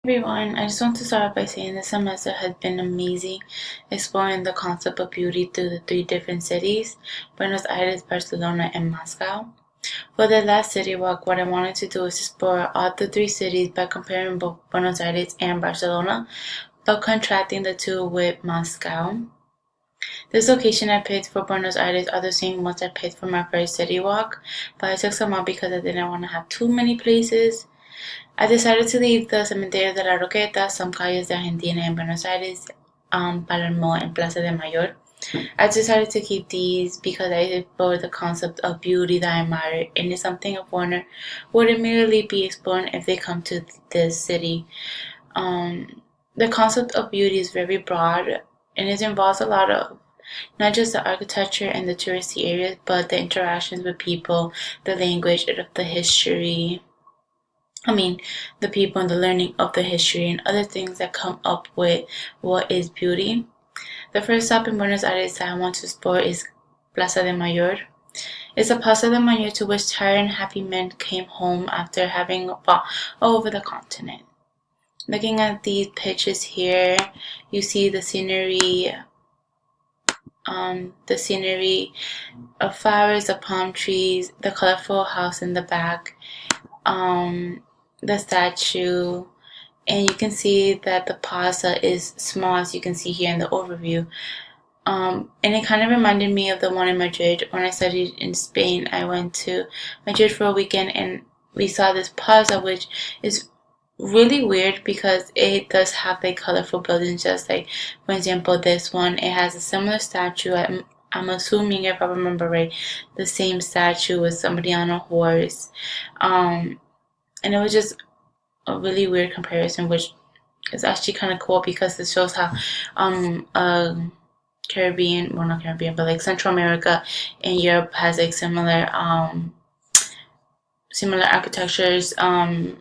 Everyone, I just want to start off by saying this semester has been amazing, exploring the concept of beauty through the three different cities, Buenos Aires, Barcelona, and Moscow. For the last city walk, what I wanted to do is explore all the three cities by comparing both Buenos Aires and Barcelona, but contrasting the two with Moscow. This location I picked for Buenos Aires are the same ones I picked for my first city walk, but I took some out because I didn't want to have too many places. I decided to leave the Cementerio de la Roqueta, some calles de Argentina in Buenos Aires, Palermo, and Plaza de Mayor. I decided to keep these because I explored the concept of beauty that I admire, and it's something a foreigner would immediately be exploring if they come to this city. The concept of beauty is very broad, and it involves a lot of not just the architecture and the touristy areas, but the interactions with people, the language, the history. The people and the learning of the history and other things that come up with what is beauty. The first stop in Buenos Aires that I want to explore is Plaza de Mayor. It's a Plaza de Mayor to which tired and happy men came home after having fought all over the continent. Looking at these pictures here, you see the scenery of flowers, the palm trees, the colorful house in the back, the statue, and you can see that the plaza is small, as you can see here in the overview. And it kind of reminded me of the one in Madrid. When I studied in Spain, I went to Madrid for a weekend and we saw this plaza, which is really weird because it does have like colorful buildings, just like, for example, this one. It has a similar statue. I'm assuming, if I remember right, the same statue with somebody on a horse. And it was just a really weird comparison, which is actually kind of cool because it shows how Caribbean, well, not Caribbean, but like Central America and Europe has like similar architectures and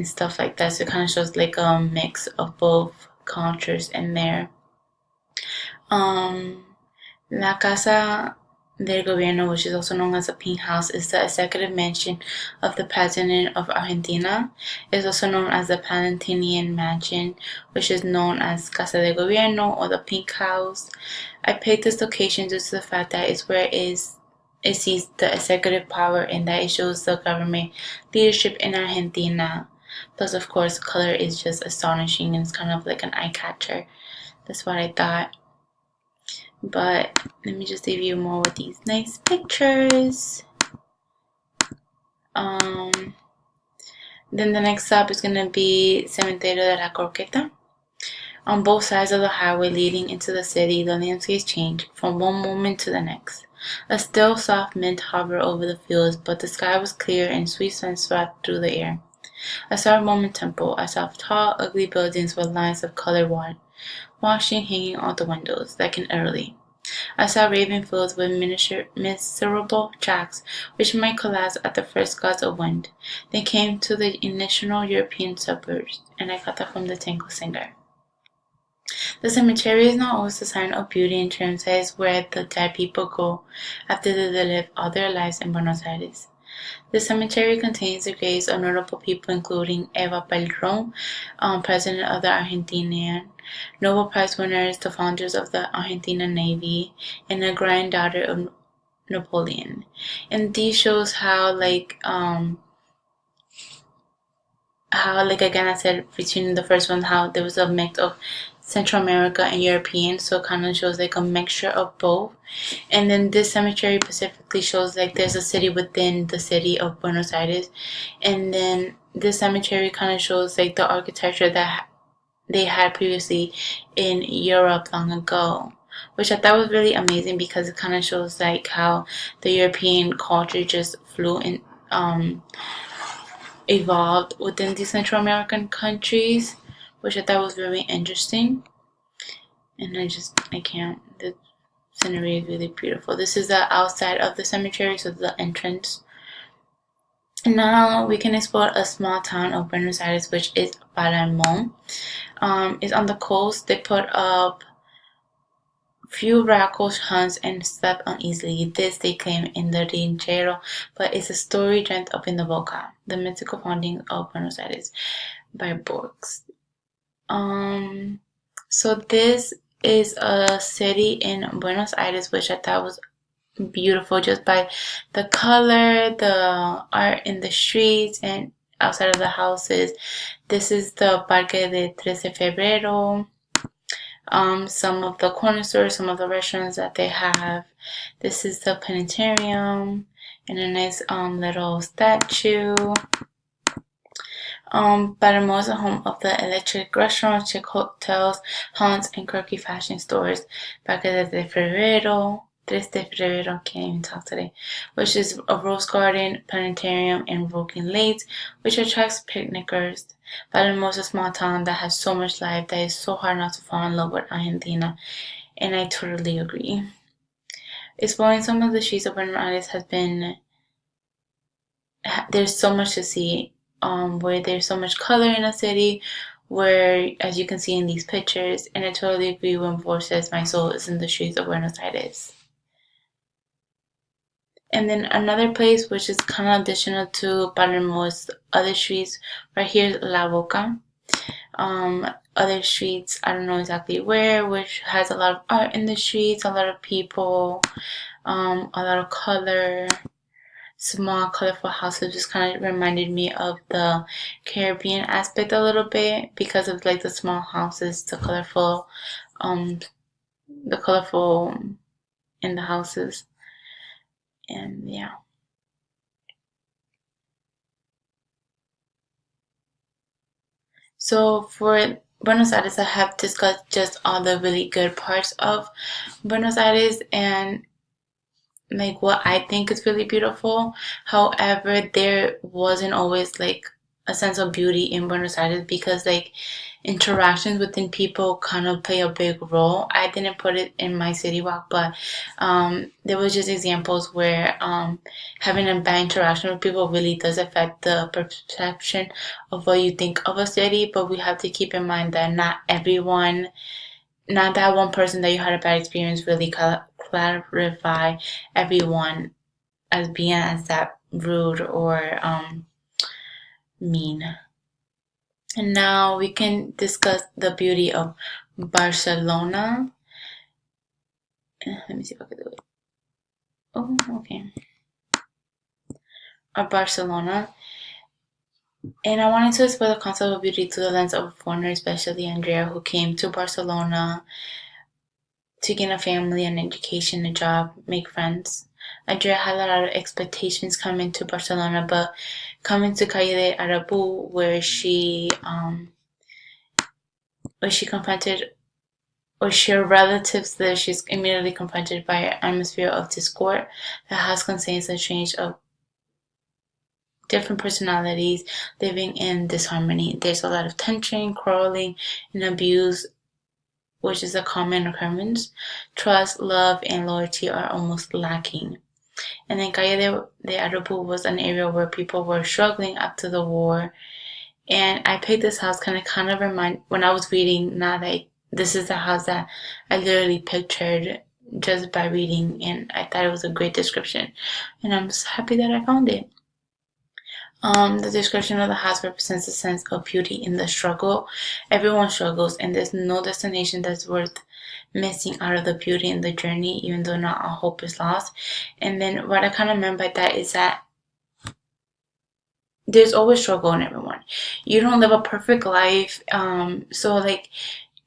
stuff like that. So it kind of shows like a mix of both cultures in there. La Casa del Gobierno, which is also known as the Pink House, is the executive mansion of the President of Argentina. It is also known as the Palatinian Mansion, which is known as Casa del Gobierno or the Pink House. I picked this location due to the fact that it's where it sees the executive power and that it shows the government leadership in Argentina. Plus, of course, color is just astonishing and it's kind of like an eye catcher. That's what I thought. But let me just leave you more with these nice pictures. Then the next stop is going to be Cementerio de la Croqueta. On both sides of the highway leading into the city, the landscapes change from one moment to the next. A still soft wind hovered over the fields, but the sky was clear and sweet sun swept through the air. I saw a Roman temple. I saw tall, ugly buildings with lines of colored washing hanging out the windows, like in Italy. I saw raven fields with miserable tracks, which might collapse at the first gust of wind. They came to the initial European suburbs, and I got that from the tango singer. The cemetery is not always a sign of beauty in terms that it's where the dead people go after they live all their lives in Buenos Aires. The cemetery contains the graves of notable people including Eva Perón, president of the Argentinian, Nobel Prize winners, the founders of the Argentine Navy, and a granddaughter of Napoleon. And these shows how again I said between the first one how there was a mix of Central America and European, so it kind of shows like a mixture of both. And then this cemetery specifically shows like there's a city within the city of Buenos Aires, and then this cemetery kind of shows like the architecture that they had previously in Europe long ago, which I thought was really amazing because it kind of shows like how the European culture just flew and evolved within the Central American countries, which I thought was very interesting. And I can't. The scenery is really beautiful. This is the outside of the cemetery, so the entrance. And now we can explore a small town of Buenos Aires, which is Palermo. It's on the coast. They put up Few radicals hunts and slept uneasily. This they claim in the Ranchero, but it's a story dreamt up in the Boca, the mythical founding of Buenos Aires by Borges. So this is a city in Buenos Aires, which I thought was beautiful just by the color, the art in the streets and outside of the houses. This is the Parque de 13 Febrero. Some of the corner stores, some of the restaurants that they have. This is the planetarium and a nice little statue. Palermo is the home of the electric restaurants, chic hotels, haunts, and quirky fashion stores. Parque de Febrero, 3 de Febrero, can't even talk today, which is a rose garden, planetarium, and Broken Lakes, which attracts picnickers. Palermo is a small town that has so much life that it's so hard not to fall in love with Argentina, and I totally agree. Exploring some of the streets of Buenos Aires has been, there's so much to see, where there's so much color in a city, where, as you can see in these pictures, and I totally agree when Vor says my soul is in the streets of Buenos Aires. And then another place which is kind of additional to Palermo's other streets, right here is La Boca. Other streets, I don't know exactly where, which has a lot of art in the streets, a lot of people, a lot of color, small colorful houses. Just kind of reminded me of the Caribbean aspect a little bit because of like the small houses, the colorful in the houses. And yeah. So for Buenos Aires, I have discussed just all the really good parts of Buenos Aires and like what I think is really beautiful. However, there wasn't always like a sense of beauty in Buenos Aires because like interactions within people kind of play a big role. I didn't put it in my city walk, but there was just examples where having a bad interaction with people really does affect the perception of what you think of a city. But we have to keep in mind that not that one person that you had a bad experience really clarify everyone as being as that rude or mean. And now we can discuss the beauty of Barcelona. Let me see if I can do it. Oh, okay. Of Barcelona. And I wanted to explore the concept of beauty through the lens of a foreigner, especially Andrea, who came to Barcelona to gain a family, an education, a job, make friends. Andrea had a lot of expectations coming to Barcelona, but coming to Calle de Arabu, where she confronted, or she had relatives there, she's immediately confronted by an atmosphere of discord that has contains a change of different personalities living in disharmony. There's a lot of tension, quarreling, and abuse, which is a common occurrence. Trust, love, and loyalty are almost lacking. And then Calle de Arabu was an area where people were struggling after the war. And I picked this house kind of remind when I was reading. Now that this is the house that I literally pictured just by reading, and I thought it was a great description. And I'm just happy that I found it. The description of the house represents a sense of beauty in the struggle. Everyone struggles, and there's no destination that's worth missing out of the beauty in the journey, even though not all hope is lost. And then what I kind of meant by that is that there's always struggle in everyone. You don't live a perfect life. So like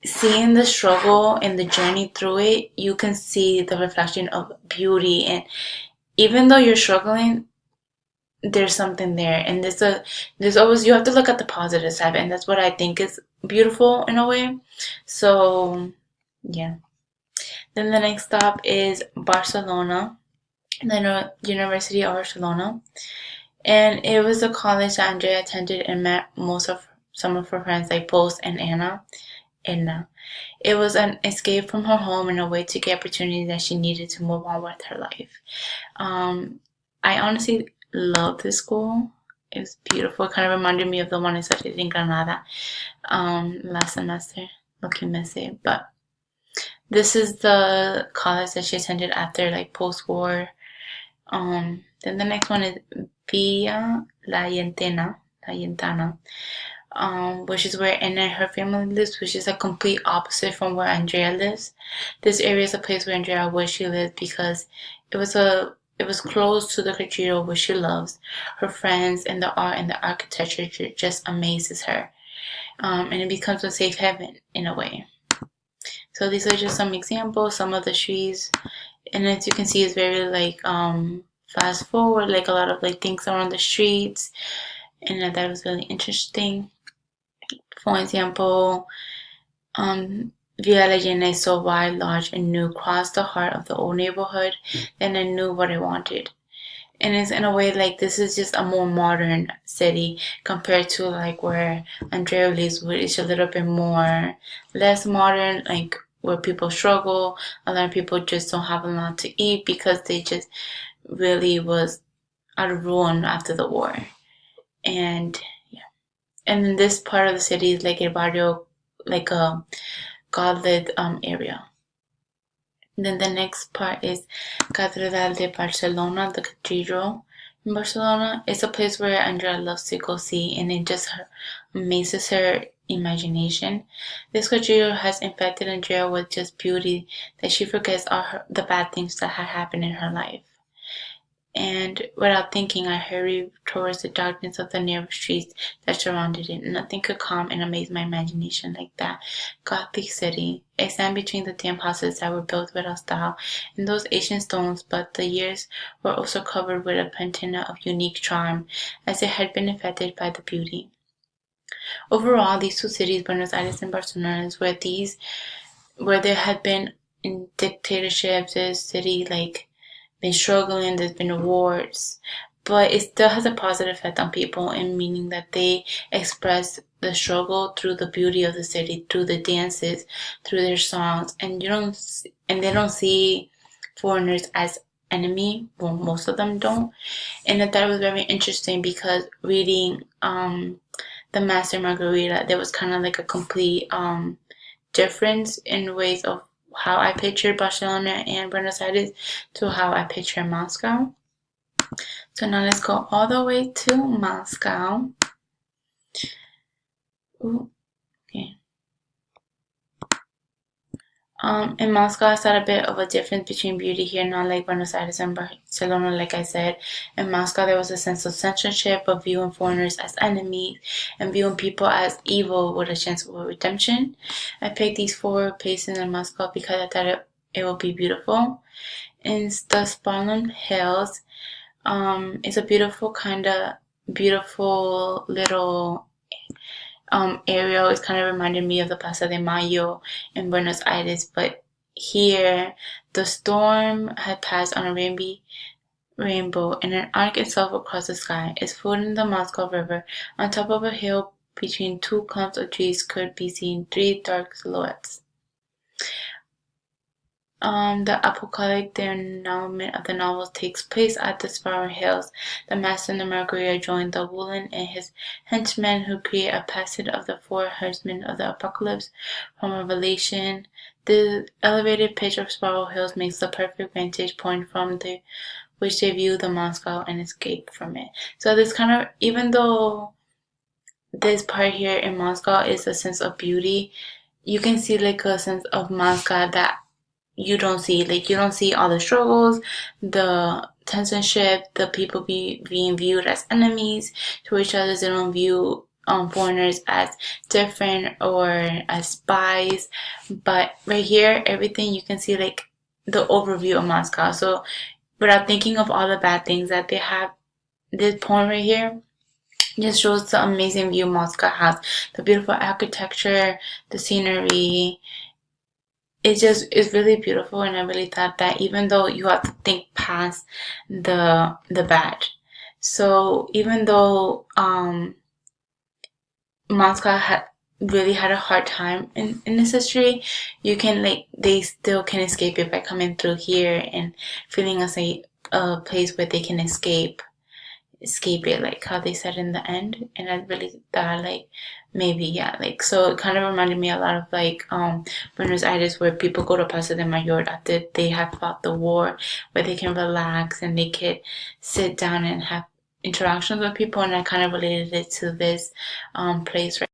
seeing the struggle and the journey through it, you can see the reflection of beauty. And even though you're struggling, there's something there, and there's always, you have to look at the positive side, and that's what I think is beautiful in a way. So yeah. Then the next stop is Barcelona, the University of Barcelona, and it was a college that Andrea attended and met some of her friends like Post and Anna. It was an escape from her home and a way to get opportunities that she needed to move on with her life. I honestly love this school. It's beautiful. It kind of reminded me of the one I studied in Granada last semester. Lo que me sé. But This is the college that she attended after like post-war. Then the next one is Villa La Yentana, which is where Anna and her family lives, which is a complete opposite from where Andrea lives. This area is a place where Andrea wished she lived because it was close to the cathedral which she loves, her friends, and the art and the architecture just amazes her. And it becomes a safe haven in a way. So these are just some examples, some of the trees, and as you can see, it's very like fast forward, like a lot of like things around the streets, and that was really interesting. For example, Villa Llena is so wide, large, and new, crossed the heart of the old neighborhood, and I knew what I wanted. And it's in a way like this is just a more modern city compared to like where Andrea lives, where it's a little bit more less modern, like where people struggle. A lot of people just don't have a lot to eat because they just really was out of ruin after the war. And yeah, and then this part of the city is like a barrio, like a godlit area. Then the next part is Catedral de Barcelona, the cathedral in Barcelona. It's a place where Andrea loves to go see, and it just amazes her imagination. This cathedral has infected Andrea with just beauty that she forgets all the bad things that had happened in her life. And without thinking, I hurried towards the darkness of the narrow streets that surrounded it. Nothing could calm and amaze my imagination like that Gothic city. I stand between the damp houses that were built without style and those ancient stones, but the years were also covered with a patina of unique charm, as it had been affected by the beauty. Overall, these two cities, Buenos Aires and Barcelona, where there had been in dictatorships, this city like been struggling, there's been wars, but it still has a positive effect on people, in meaning that they express the struggle through the beauty of the city, through the dances, through their songs, and they don't see foreigners as enemy. Well, most of them don't, and I thought it was very interesting because reading the Master Margarita, there was kind of like a complete difference in ways of how I pictured Barcelona and Buenos Aires to how I picture Moscow. So now let's go all the way to Moscow. Ooh, okay. In Moscow, I saw a bit of a difference between beauty here, not like Buenos Aires and Barcelona, like I said. In Moscow, there was a sense of censorship, of viewing foreigners as enemies and viewing people as evil with a chance of redemption. I picked these 4 places in Moscow because I thought it would be beautiful. In the Spartan Hills, it's a beautiful beautiful little area. It kind of reminded me of the Plaza de Mayo in Buenos Aires, but here the storm had passed on a rainbow and an arc itself across the sky. It's floating in the Moscow River. On top of a hill between 2 clumps of trees could be seen 3 dark silhouettes. The apocalyptic denouement of the novel takes place at the Sparrow Hills. The Master and the Margarita join the Woolen and his henchmen, who create a passage of the 4 herdsmen of the apocalypse from Revelation. The elevated pitch of Sparrow Hills makes the perfect vantage point from which they view the Moscow and escape from it. So this kind of, even though this part here in Moscow is a sense of beauty, you can see like a sense of Moscow that you don't see. Like, you don't see all the struggles, the censorship, the people being viewed as enemies to each other. They don't view foreigners as different or as spies. But right here, everything you can see, like the overview of Moscow. So without thinking of all the bad things that they have, this point right here just shows the amazing view Moscow has. The beautiful architecture, the scenery. It's really beautiful, and I really thought that even though you have to think past the bad. So even though Moscow had really had a hard time in this history, you can they still can escape it by coming through here and feeling as a place where they can escape escape it, like how they said in the end. And I really thought like maybe, yeah, like, so it kind of reminded me a lot of like Buenos Aires, where people go to Paso de Mayor after they have fought the war, where they can relax and they could sit down and have interactions with people. And I kind of related it to this place right